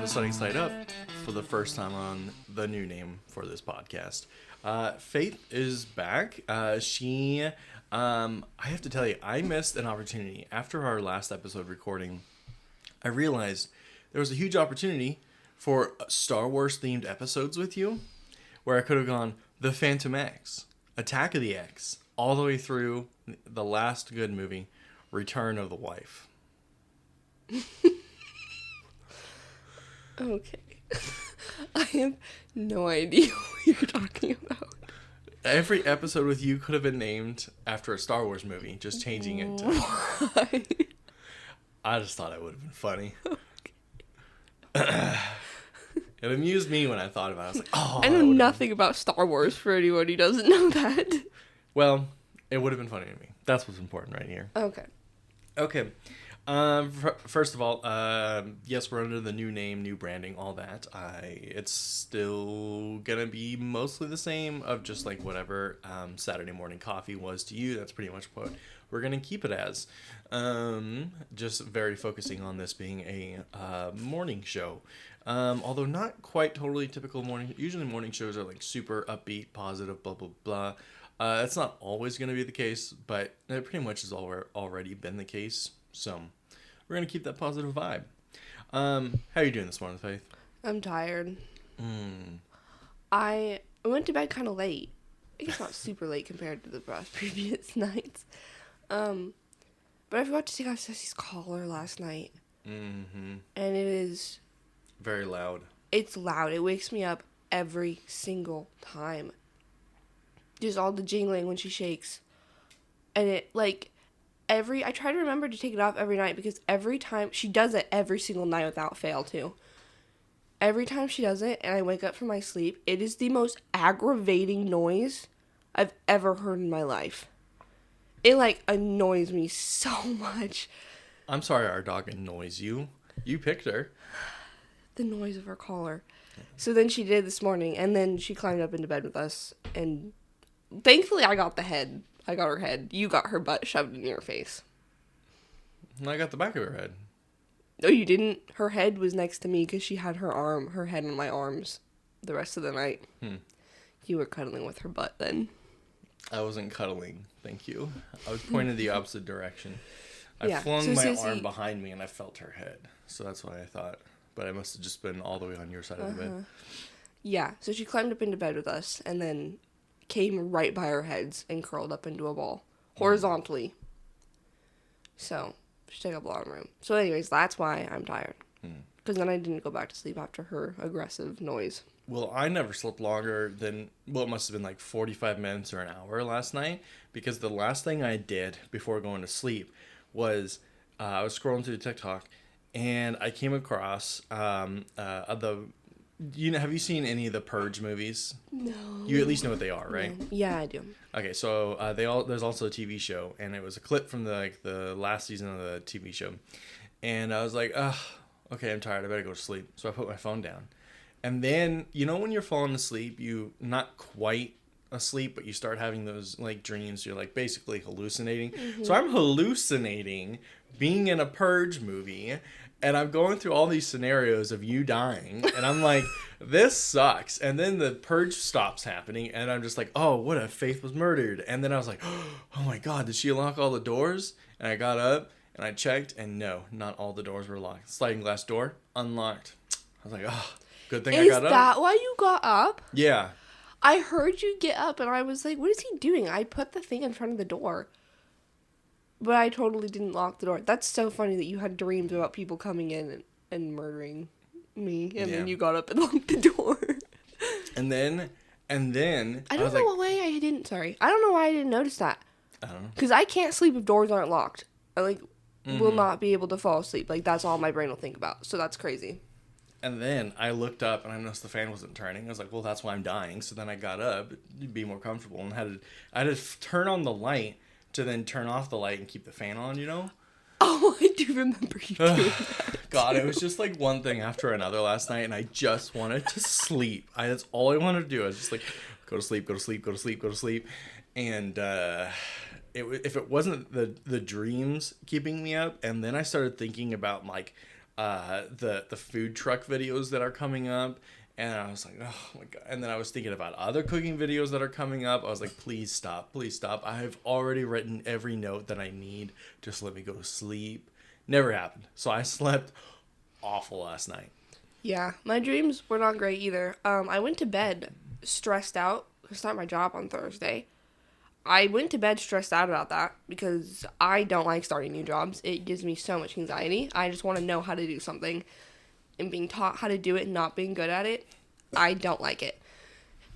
Sunny Side Up for the first time on the new name for this podcast. Faith is back. I have to tell you, I missed an opportunity. After our last episode recording, I realized there was a huge opportunity for Star Wars themed episodes with you, where I could have gone The Phantom X, Attack of the X, all the way through the last good movie, Return of the Wife. Okay. I have no idea what you're talking about. Every episode with you could have been named after a Star Wars movie, just changing it to... Why? I just thought it would have been funny. Okay. It amused me when I thought about it. I was like, oh... I know nothing about Star Wars for anyone who doesn't know that. Well, it would have been funny to me. That's what's important right here. Okay. Okay. First of all, yes, we're under the new name, new branding, all that. It's still gonna be mostly the same of just like whatever Saturday Morning Coffee was to you. That's pretty much what we're gonna keep it as. Just very focusing on this being a morning show. Although not quite totally typical morning. Usually morning shows are like super upbeat, positive, blah blah blah. That's not always gonna be the case, but it pretty much has already been the case. So we're going to keep that positive vibe. How are you doing this morning, Faith? I'm tired. I went to bed kind of late. I guess not super late compared to the previous nights. But I forgot to take off Ceci's collar last night. Mm-hmm. And it is... very loud. It's loud. It wakes me up every single time. Just all the jingling when she shakes. And it, like... I try to remember to take it off every night because every time she does it every single night without fail too. Every time she does it and I wake up from my sleep, it is the most aggravating noise I've ever heard in my life. It like annoys me so much. I'm sorry our dog annoys you. You picked her. The noise of her collar. So then she did this morning and then she climbed up into bed with us and thankfully I got her head. You got her butt shoved in your face. And I got the back of her head. No, you didn't. Her head was next to me because she had her head on my arms the rest of the night. You were cuddling with her butt then. I wasn't cuddling, thank you. I was pointed the opposite direction. I flung so my Sissy... arm behind me and I felt her head. So that's what I thought. But I must have just been all the way on your side of the bed. Yeah, so she climbed up into bed with us and then came right by our heads and curled up into a ball. Horizontally. So, she took up a lot of room. So anyways, that's why I'm tired. Because then I didn't go back to sleep after her aggressive noise. Well, I never slept longer than, well, it must have been like 45 minutes or an hour last night. Because the last thing I did before going to sleep was I was scrolling through TikTok and I came across have you seen any of the Purge movies? No. You at least know what they are, right? No. Yeah, I do. Okay, so there's also a TV show, and it was a clip from the last season of the TV show, and I was like, okay, I'm tired, I better go to sleep. So I put my phone down, and then when you're falling asleep, you not quite asleep, but you start having those like dreams. You're like basically hallucinating. Mm-hmm. So I'm hallucinating being in a Purge movie. And I'm going through all these scenarios of you dying. And I'm like, this sucks. And then the purge stops happening. And I'm just like, oh, what if Faith was murdered? And then I was like, oh my God, did she lock all the doors? And I got up and I checked. And no, not all the doors were locked. Sliding glass door, unlocked. I was like, oh, good thing I got up. Is that why you got up? Yeah. I heard you get up and I was like, what is he doing? I put the thing in front of the door. But I totally didn't lock the door. That's so funny that you had dreams about people coming in and murdering me. And then you got up and locked the door. And then I don't know why I didn't, I don't know why I didn't notice that. I don't know. Because I can't sleep if doors aren't locked. I, will not be able to fall asleep. Like, that's all my brain will think about. So that's crazy. And then I looked up and I noticed the fan wasn't turning. I was like, well, that's why I'm dying. So then I got up to be more comfortable and I had to turn on the light to then turn off the light and keep the fan on, Oh, I do remember you doing that. God, it was just like one thing after another last night, and I just wanted to sleep. That's all I wanted to do. I was just like, go to sleep, go to sleep, go to sleep, go to sleep. And if it wasn't the dreams keeping me up, and then I started thinking about like the food truck videos that are coming up. And I was like, oh my God. And then I was thinking about other cooking videos that are coming up. I was like, please stop. Please stop. I have already written every note that I need. Just let me go to sleep. Never happened. So I slept awful last night. Yeah, my dreams were not great either. I went to bed stressed out to start my job on Thursday. I went to bed stressed out about that because I don't like starting new jobs. It gives me so much anxiety. I just want to know how to do something. And being taught how to do it and not being good at it, I don't like it.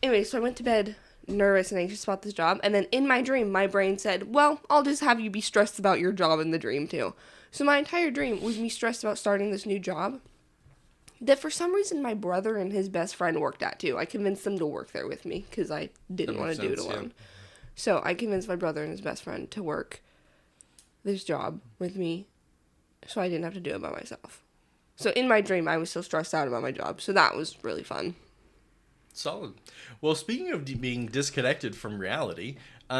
Anyway, so I went to bed nervous and anxious about this job. And then in my dream, my brain said, well, I'll just have you be stressed about your job in the dream too. So my entire dream was me stressed about starting this new job that for some reason my brother and his best friend worked at too. I convinced them to work there with me because I didn't want to do it alone. Yeah. So I convinced my brother and his best friend to work this job with me so I didn't have to do it by myself. So in my dream, I was still stressed out about my job. So that was really fun. Solid. Well, speaking of being disconnected from reality, this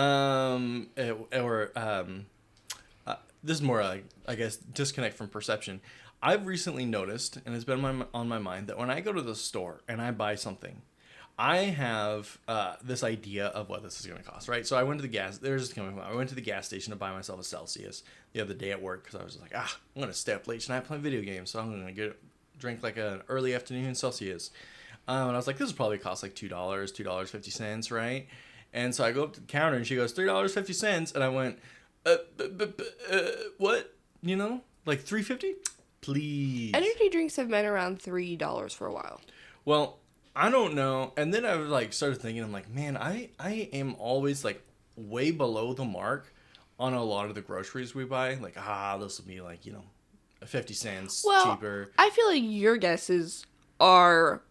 is more like, I guess, disconnect from perception. I've recently noticed, and it's been on my mind, that when I go to the store and I buy something, I have this idea of what this is going to cost, right? So I went to the gas station to buy myself a Celsius the other day at work because I was like, I'm going to stay up late tonight playing video games, so I'm going to drink like an early afternoon Celsius. And I was like, this will probably cost like $2, $2.50, right? And so I go up to the counter and she goes, $3.50, and I went, what? You know, like $3.50? Please. Energy drinks have been around $3 for a while. Well, I don't know. And then I like started thinking, I'm like, man, I am always like way below the mark on a lot of the groceries we buy. Like, this will be like, 50 cents cheaper. I feel like your guesses are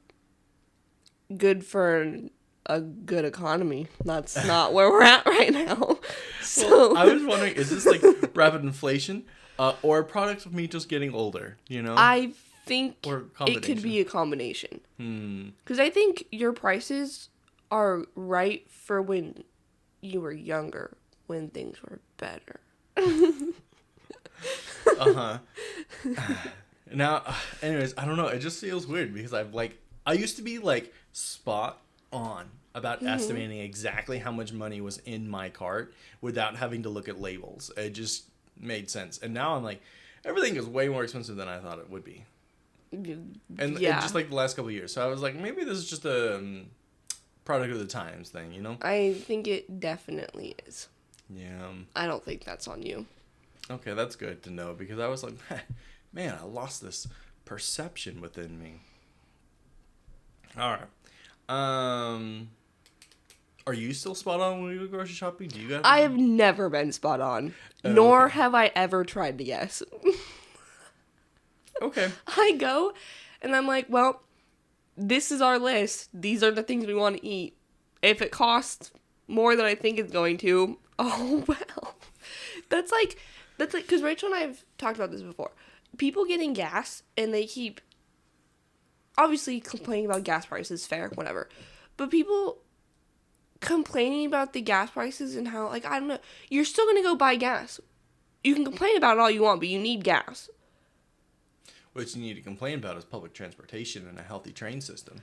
good for a good economy. That's not where we're at right now. So well, I was wondering, is this like rapid inflation or a product of me just getting older, I think it could be a combination. Because I think your prices are right for when you were younger, when things were better. Now, anyways, I don't know. It just feels weird because I used to be like spot on about estimating exactly how much money was in my cart without having to look at labels. It just made sense. And now I'm like, everything is way more expensive than I thought it would be. And just like the last couple of years. So I was like, maybe this is just a product of the times thing, I think it definitely is. Yeah. I don't think that's on you. Okay, that's good to know because I was like, man, I lost this perception within me. All right. Are you still spot on when you go grocery shopping? Do you guys? I have never been spot on, nor have I ever tried to guess. Okay. I go, and I'm like, well, this is our list. These are the things we want to eat. If it costs more than I think it's going to, oh well. That's like, because Rachel and I have talked about this before. People getting gas, and they keep, obviously complaining about gas prices, fair, whatever. But people complaining about the gas prices and how, like, I don't know, you're still going to go buy gas. You can complain about it all you want, but you need gas. What you need to complain about is public transportation and a healthy train system.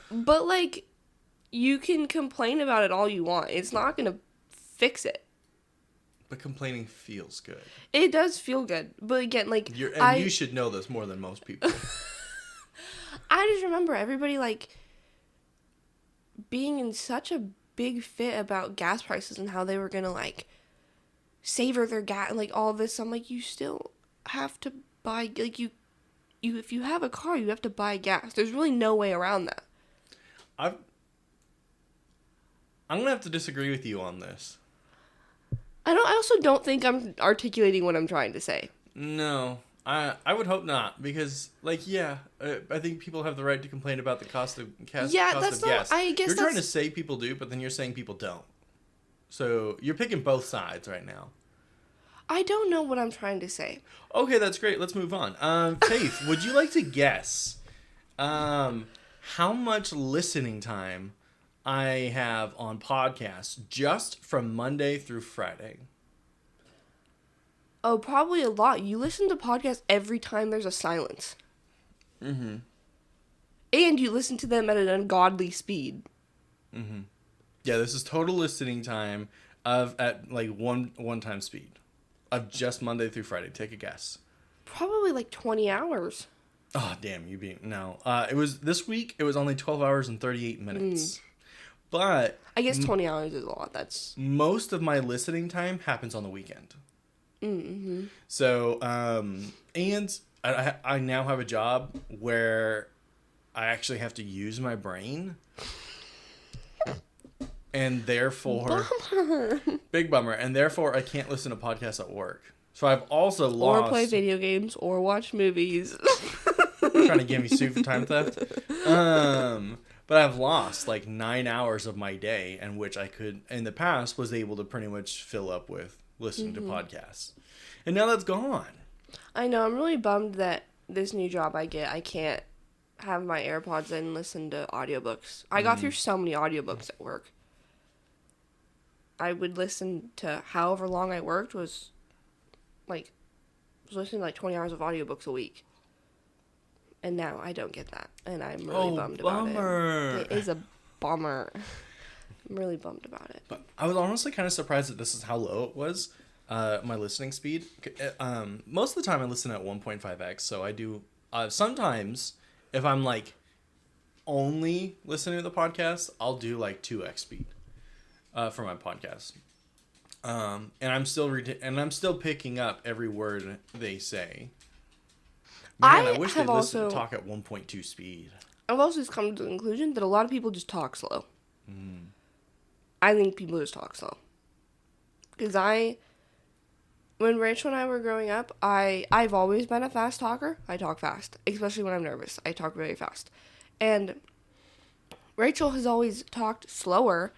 But, like, you can complain about it all you want. It's not going to fix it. But complaining feels good. It does feel good. But again, like... you should know this more than most people. I just remember everybody, like, being in such a big fit about gas prices and how they were going to, like, savor their gas, like, all this. I'm like, you still have to buy, like, you if you have a car, you have to buy gas. There's really no way around that. I'm going to have to disagree with you on this. I also don't think I'm articulating what I'm trying to say. No, I would hope not because, like, I think people have the right to complain about the cost of gas. Yeah, that's not. Gas. I guess you're trying to say people do, but then you're saying people don't. So you're picking both sides right now. I don't know what I'm trying to say. Okay, that's great. Let's move on. Faith, would you like to guess how much listening time I have on podcasts just from Monday through Friday? Oh, probably a lot. You listen to podcasts every time there's a silence. Mm-hmm. And you listen to them at an ungodly speed. Mm-hmm. Yeah, this is total listening time at like one time speed of just Monday through Friday. Take a guess. Probably like 20 hours. Oh, damn, you being no. It was this week. It was only 12 hours and 38 minutes. But I guess 20 hours is a lot. That's most of my listening time happens on the weekend. mm-hmm. So, and I now have a job where I actually have to use my brain. And therefore, big bummer. And therefore, I can't listen to podcasts at work. So I've also lost. Or play video games or watch movies. Trying to give me suit for time theft. But I've lost like 9 hours of my day, and which I could in the past was able to pretty much fill up with listening to podcasts, and now that's gone. I know. I'm really bummed that this new job I get, I can't have my AirPods in and listen to audiobooks. I got through so many audiobooks at work. I would listen to however long I worked was listening to like 20 hours of audiobooks a week. And now I don't get that. And I'm really bummed about it. It is a bummer. I'm really bummed about it. But I was honestly kind of surprised that this is how low it was, my listening speed. Most of the time I listen at 1.5x, so I do sometimes if I'm like only listening to the podcast, I'll do like 2x speed for my podcast. And I'm still picking up every word they say. Man, I wish they'd listen to talk at 1.2 speed. I've also just come to the conclusion that a lot of people just talk slow. I think people just talk slow. Because when Rachel and I were growing up, I've always been a fast talker. I talk fast, especially when I'm nervous. I talk very fast. And Rachel has always talked slower.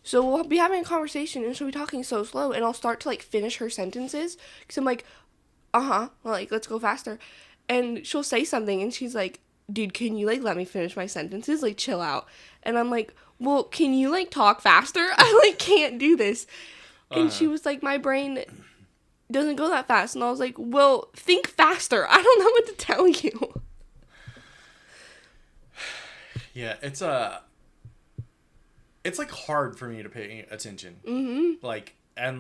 So we'll be having a conversation and she'll be talking so slow and I'll start to like finish her sentences. Because I'm like, let's go faster. And she'll say something and she's like, dude, can you like let me finish my sentences? Like chill out. And I'm like, well, can you like talk faster? I like can't do this. And she was like, my brain doesn't go that fast. And I was like, well, think faster. I don't know what to tell you. Yeah, it's like hard for me to pay attention. And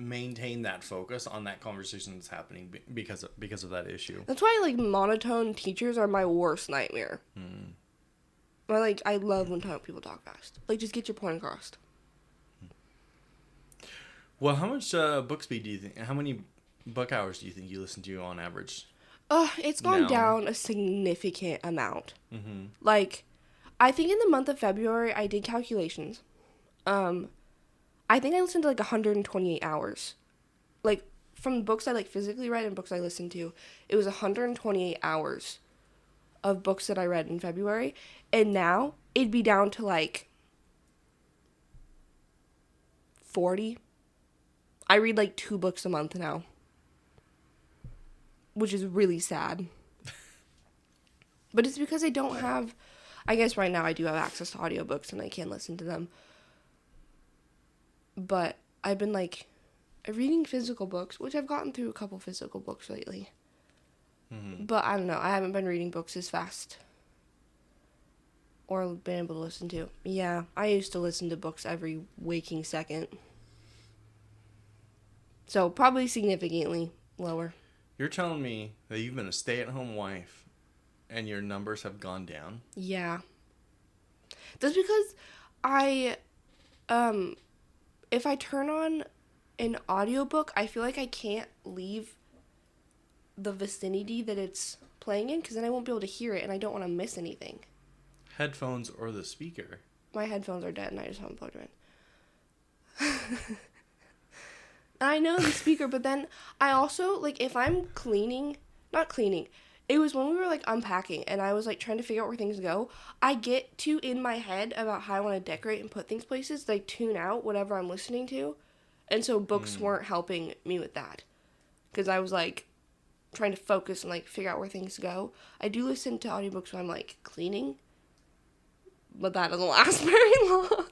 maintain that focus on that conversation that's happening because of that issue. That's why like monotone teachers are my worst nightmare. I love when people talk fast. Like just get your point across. Well, how much book speed do you think? How many book hours do you think you listen to on average? It's gone down a significant amount. Like, I think in the month of February I did calculations. I think I listened to like 128 hours. Like from books I like physically read and books I listened to, it was 128 hours of books that I read in February. And now it'd be down to like 40. I read like 2 books a month now, which is really sad. But it's because I don't have, I guess right now I do have access to audiobooks and I can listen to them. But I've been like reading physical books, which I've gotten through a couple physical books lately. But I don't know, I haven't been reading books as fast or been able to listen to. Yeah, I used to listen to books every waking second. So probably significantly lower. You're telling me that you've been a stay-at-home wife and your numbers have gone down? Yeah. That's because if I turn on an audiobook, I feel like I can't leave the vicinity that it's playing in because then I won't be able to hear it and I don't want to miss anything. Headphones or the speaker? My headphones are dead and I just haven't plugged them in. I know the speaker, but then I also, like, if I'm not cleaning, it was when we were, like, unpacking, and I was, like, trying to figure out where things go, I get too in my head about how I want to decorate and put things places, like, tune out whatever I'm listening to, and so books weren't helping me with that, because I was, like, trying to focus and, like, figure out where things go. I do listen to audiobooks when I'm, like, cleaning, but that doesn't last very long.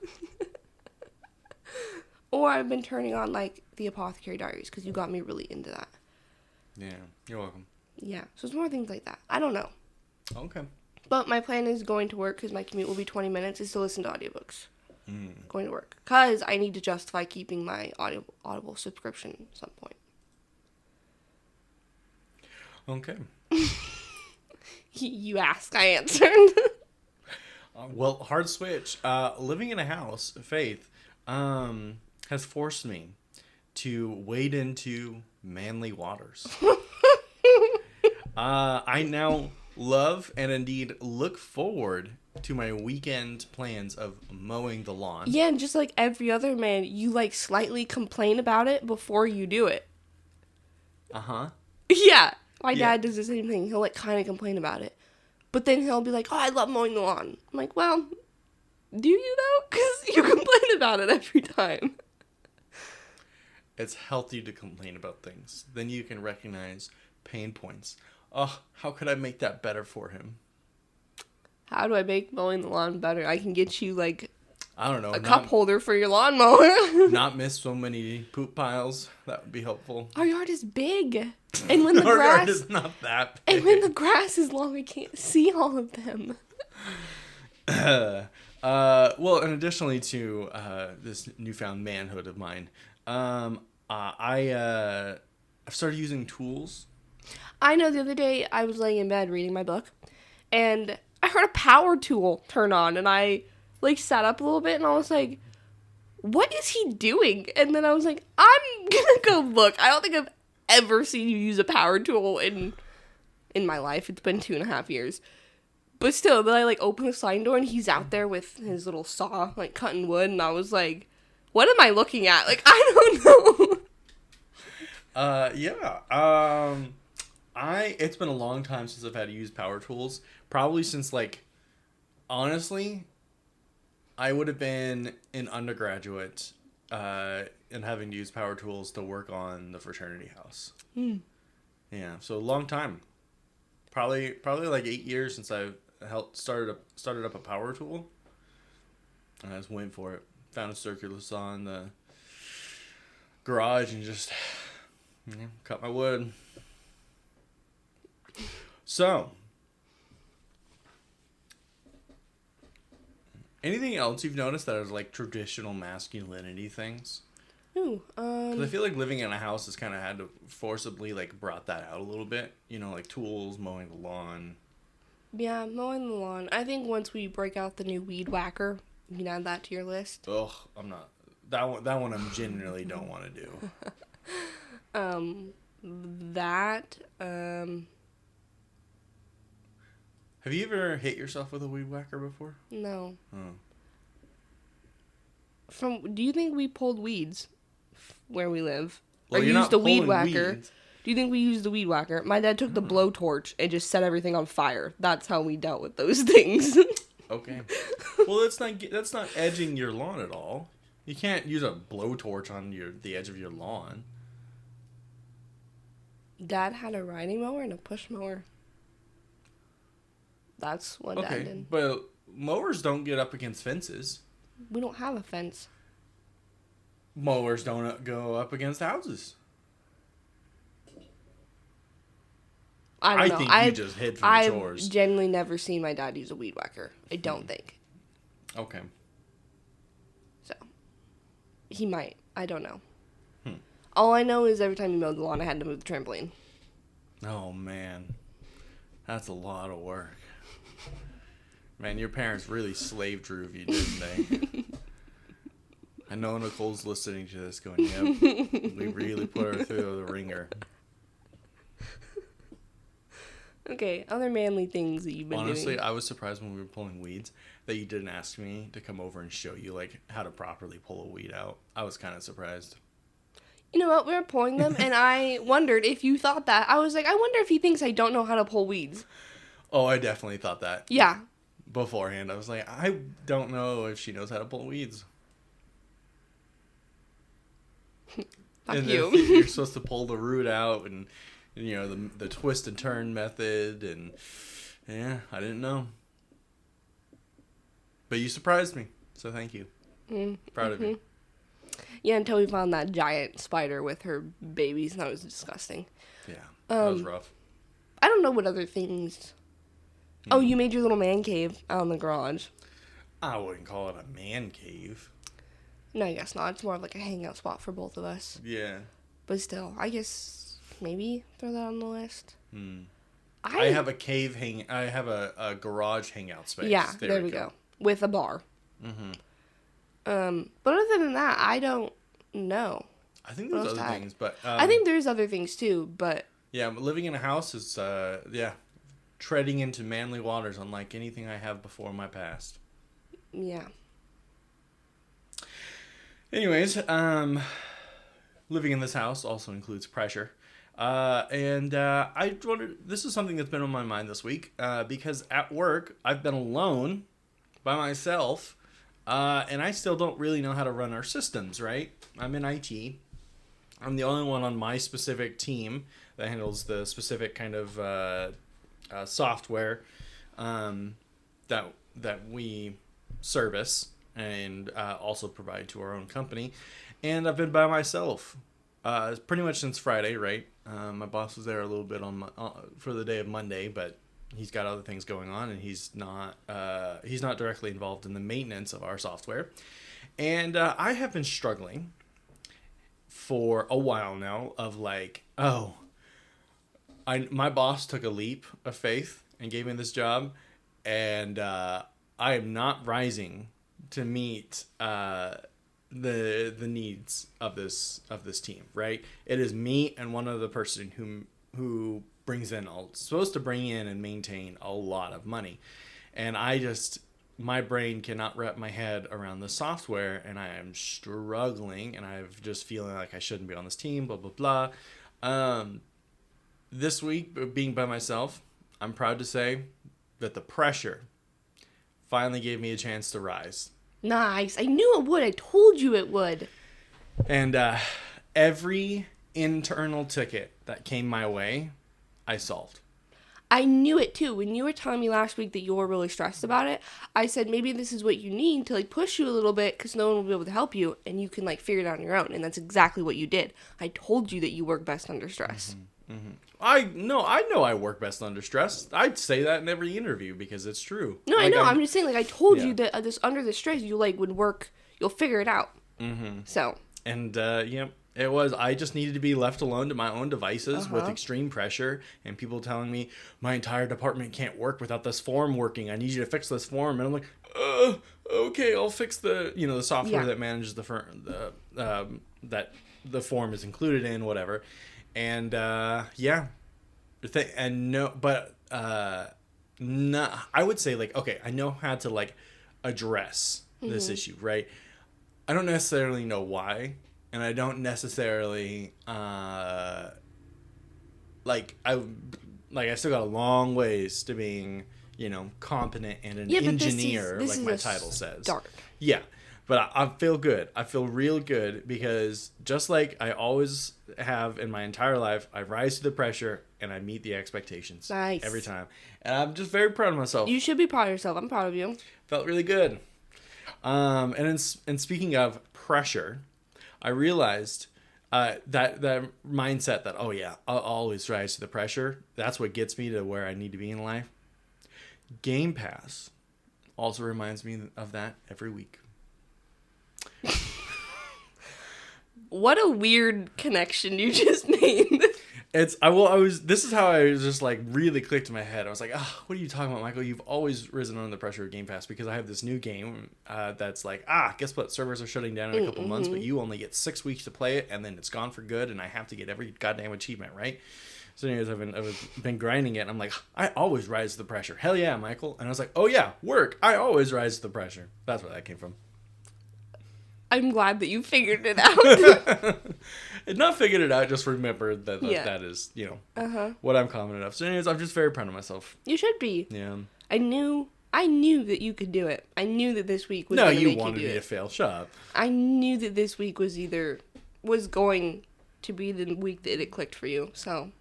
Or I've been turning on, like, the Apothecary Diaries, because you got me really into that. Yeah, you're welcome. Yeah, so it's more things like that. I don't know. Okay. But my plan is going to work, because my commute will be 20 minutes, is to listen to audiobooks. Going to work. Because I need to justify keeping my Audible subscription at some point. Okay. You asked, I answered. Well, hard switch. Living in a house, Faith, has forced me to wade into manly waters. I now love and indeed look forward to my weekend plans of mowing the lawn. Yeah, and just like every other man, you like slightly complain about it before you do it. Uh-huh. Yeah. My Yeah. dad does the same thing. He'll like kind of complain about it. But then he'll be like, oh, I love mowing the lawn. I'm like, well, do you though? Because you complain about it every time. It's healthy to complain about things. Then you can recognize pain points. Oh, how could I make that better for him? How do I make mowing the lawn better? I can get you like I don't know. a cup holder for your lawnmower. Not miss so many poop piles. That would be helpful. Our yard is big. And when the Our grass yard is not that big. and when the grass is long, I can't see all of them. Well, and additionally to this newfound manhood of mine, I've started using tools. I know the other day I was laying in bed reading my book, and I heard a power tool turn on, and I like sat up a little bit, and I was like, what is he doing? And then I was like, I'm gonna go look. I don't think I've ever seen you use a power tool in my life. It's been 2.5 years. But still, then I like open the sliding door, and he's out there with his little saw, like cutting wood, and I was like, what am I looking at? Like, I don't know. Yeah. It's been a long time since I've had to use power tools. Probably since, like, honestly, I would have been an undergraduate and having to use power tools to work on the fraternity house. Yeah, so a long time. Probably like 8 years since I've started up a power tool. And I just went for it. Found a circular saw in the garage and just cut my wood. So, anything else you've noticed that is like traditional masculinity things? Ooh, Because I feel like living in a house has kind of had to forcibly like brought that out a little bit. You know, like tools, mowing the lawn. yeah, mowing the lawn. I think once we break out the new weed whacker, you can add that to your list. Ugh, I'm not. That one I genuinely don't want to do. Have you ever hit yourself with a weed whacker before? No. Oh. Do you think we pulled weeds where we live? Well, or you're used not the weed pulling whacker? weeds. Do you think we used the weed whacker? My dad took the blowtorch and just set everything on fire. That's how we dealt with those things. Okay. Well, that's not edging your lawn at all. You can't use a blowtorch on the edge of your lawn. Dad had a riding mower and a push mower. That's what Dad Okay, did. but mowers don't get up against fences. We don't have a fence. Mowers don't go up against houses. I don't know. think you just hid from the chores. I've genuinely never seen my dad use a weed whacker. I don't think. Okay. So, he might. I don't know. All I know is every time he mowed the lawn, I had to move the trampoline. Oh, man. That's a lot of work. Man, your parents really slave drove you, didn't they? I know Nicole's listening to this going, yep, we really put her through the ringer. Okay, other manly things that you've been Honestly, doing. I was surprised when we were pulling weeds that you didn't ask me to come over and show you like how to properly pull a weed out. I was kind of surprised. You know what? We were pulling them, and I wondered if you thought that. I was like, I wonder if he thinks I don't know how to pull weeds. Oh, I definitely thought that. Yeah. Beforehand, I was like, I don't know if she knows how to pull weeds. Fuck and you. then you're supposed to pull the root out, and you know the twist and turn method, and yeah, I didn't know. But you surprised me, so thank you. Proud of you. Yeah, until we found that giant spider with her babies, and that was disgusting. Yeah, that was Um, rough. I don't know what other things. Oh, you made your little man cave out in the garage. I wouldn't call it a man cave. No, I guess not. It's more of like a hangout spot for both of us. Yeah. But still, I guess maybe throw that on the list. I have a cave I have a garage hangout space. Yeah, there we go. With a bar. But other than that, I don't know. I think there's other things, but I think there's other things too, but yeah, living in a house is treading into manly waters unlike anything I have before in my past. yeah. Anyways, living in this house also includes pressure. I wondered, this is something that's been on my mind this week, because at work, I've been alone by myself, and I still don't really know how to run our systems, right? I'm in IT. I'm the only one on my specific team that handles the specific kind of software that we service and also provide to our own company. And I've been by myself pretty much since Friday, right? My boss was there a little bit for the day of Monday, but he's got other things going on, and he's not directly involved in the maintenance of our software. And I have been struggling for a while now of like, my boss took a leap of faith and gave me this job, and I am not rising to meet the needs of this team, right? It is me and one other person who brings in supposed to bring in and maintain a lot of money, and my brain cannot wrap my head around the software, and I am struggling, and I'm just feeling like I shouldn't be on this team, blah blah blah. This week, being by myself, I'm proud to say that the pressure finally gave me a chance to rise. Nice. I knew it would. I told you it would. And every internal ticket that came my way, I solved. I knew it too. When you were telling me last week that you were really stressed about it, I said maybe this is what you need to like push you a little bit because no one will be able to help you and you can like figure it out on your own. And that's exactly what you did. I told you that you work best under stress. I know I work best under stress. I'd say that in every interview because it's true. No, I know. I'm just saying, like, I told you that under the stress, you like would work. You'll figure it out. So. And it was. I just needed to be left alone to my own devices with extreme pressure and people telling me my entire department can't work without this form working. I need you to fix this form, and I'm like, okay, I'll fix the the software that manages the firm that the form is included in, whatever. And I would say like, okay, I know how to like address this issue, right? I don't necessarily know why, and I don't necessarily I still got a long ways to being competent and an engineer, this like is my title says. Start. Yeah. But I feel good. I feel real good because just like I always have in my entire life, I rise to the pressure and I meet the expectations. Nice. Every time. And I'm just very proud of myself. You should be proud of yourself. I'm proud of you. Felt really good. And speaking of pressure, I realized that mindset that, I'll always rise to the pressure. That's what gets me to where I need to be in life. Game Pass also reminds me of that every week. What a weird connection you just made. This is how I was just like really clicked in my head. I was like, what are you talking about, Michael? You've always risen under the pressure of Game Pass because I have this new game that's like, guess what? Servers are shutting down in a couple months, but you only get 6 weeks to play it and then it's gone for good and I have to get every goddamn achievement, right? So anyways, I've been grinding it and I'm like, I always rise to the pressure. Hell yeah, Michael. And I was like, oh yeah, work. I always rise to the pressure. That's where that came from. I'm glad that you figured it out. Not figured it out, just remembered that that is, what I'm confident of. So anyways, I'm just very proud of myself. You should be. Yeah. I knew that you could do it. I knew that this week was going to make you do it. No, you wanted me to fail. Shut up. I knew that this week was going to be the week that it clicked for you, so.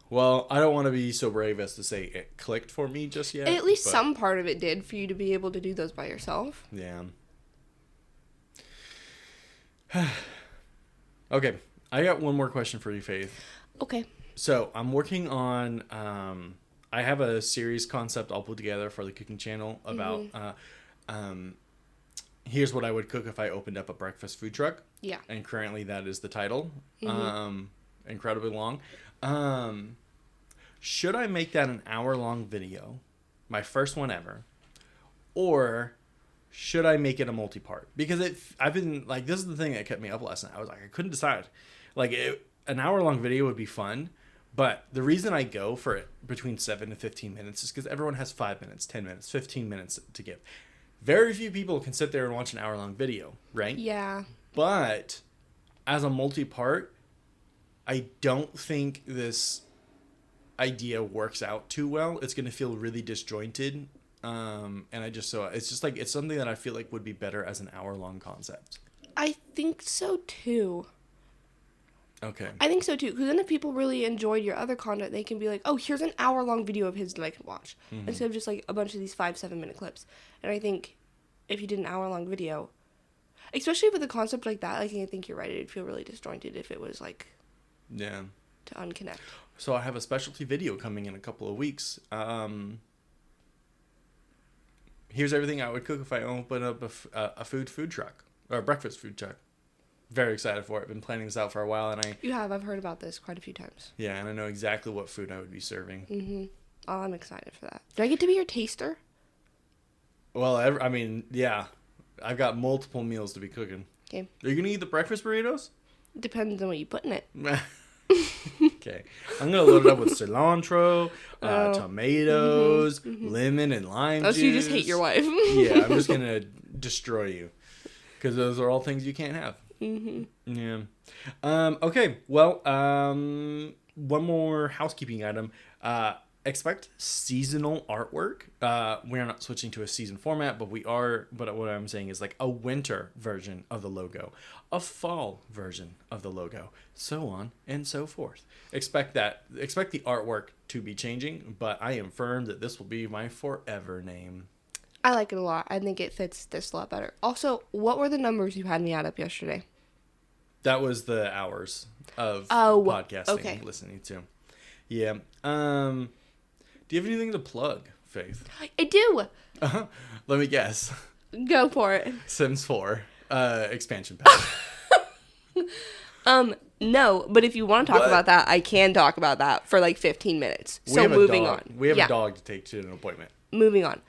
Well, I don't want to be so brave as to say it clicked for me just yet. At least some part of it did for you to be able to do those by yourself. Yeah. Okay, I got one more question for you, Faith. Okay. So I'm working on. I have a series concept I'll put together for the cooking channel about. Here's what I would cook if I opened up a breakfast food truck. Yeah. And currently that is the title. Incredibly long. Should I make that an hour-long video, my first one ever, or should I make it a multi-part? Because I've been like, this is the thing that kept me up last night. I was like, I couldn't decide. Like, an hour-long video would be fun, but the reason I go for it between 7 to 15 minutes is because everyone has 5 minutes, 10 minutes, 15 minutes to give. Very few people can sit there and watch an hour-long video, right? Yeah. But as a multi-part, I don't think this idea works out too well. It's going to feel really disjointed. And it's just like, it's something that I feel like would be better as an hour-long concept. I think so too. Okay. I think so too, because then if people really enjoyed your other content, they can be like, oh, here's an hour-long video of his that I can watch, instead of just like a bunch of these 5-7 minute clips. And I think if you did an hour-long video, especially with a concept like that, I think you're right, it'd feel really disjointed if it was like, yeah, to unconnect. So I have a specialty video coming in a couple of weeks. Here's everything I would cook if I open up a food truck, or a breakfast food truck. Very excited for it. Been planning this out for a while, and I've heard about this quite a few times. Yeah, and I know exactly what food I would be serving. Mm-hmm. Oh, I'm excited for that. Do I get to be your taster? Well, yeah. I've got multiple meals to be cooking. Okay. Are you gonna eat the breakfast burritos? Depends on what you put in it. Okay. I'm gonna load it up with cilantro, tomatoes, lemon, and lime juice. Oh, so you just hate your wife. Yeah, I'm just gonna destroy you, because those are all things you can't have. Mm-hmm. Yeah. Okay. Well, one more housekeeping item. Expect seasonal artwork. We're not switching to a season format, but we are. But what I'm saying is like a winter version of the logo, a fall version of the logo, so on and so forth. Expect the artwork to be changing, but I am firm that this will be my forever name. I like it a lot. I think it fits this a lot better. Also, what were the numbers you had me add up yesterday? That was the hours of podcasting listening to. Yeah. Do you have anything to plug, Faith? I do. Let me guess. Go for it. Sims 4 expansion pack. No, but if you want to talk about that, I can talk about that for like 15 minutes. So moving on. We have a dog to take to an appointment. Moving on.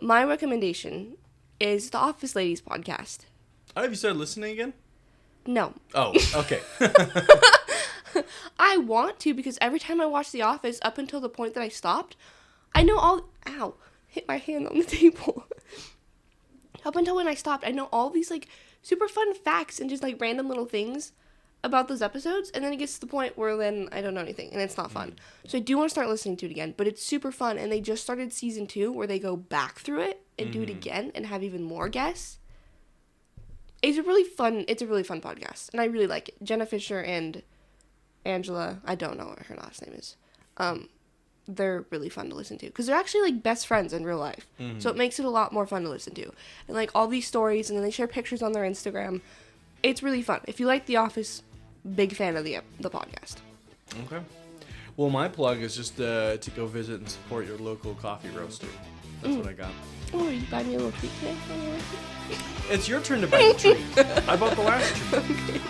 My recommendation is the Office Ladies podcast. Oh, have you started listening again? No. Oh, okay. I want to, because every time I watch The Office, up until the point that I stopped, I know ow, hit my hand on the table. Up until when I stopped, I know all these like super fun facts and just like random little things about those episodes, and then it gets to the point where then I don't know anything, and it's not fun. So I do want to start listening to it again, but it's super fun, and they just started season 2 where they go back through it and do it again and have even more guests. It's a really fun podcast, and I really like it. Jenna Fisher and Angela, I don't know what her last name is. They're really fun to listen to because they're actually like best friends in real life. So it makes it a lot more fun to listen to. And like all these stories, and then they share pictures on their Instagram. It's really fun. If you like The Office, big fan of the podcast. Okay. Well, my plug is just to go visit and support your local coffee roaster. That's what I got. Oh, you buy me a little treat today? It's your turn to buy the treat. I bought the last treat. Okay.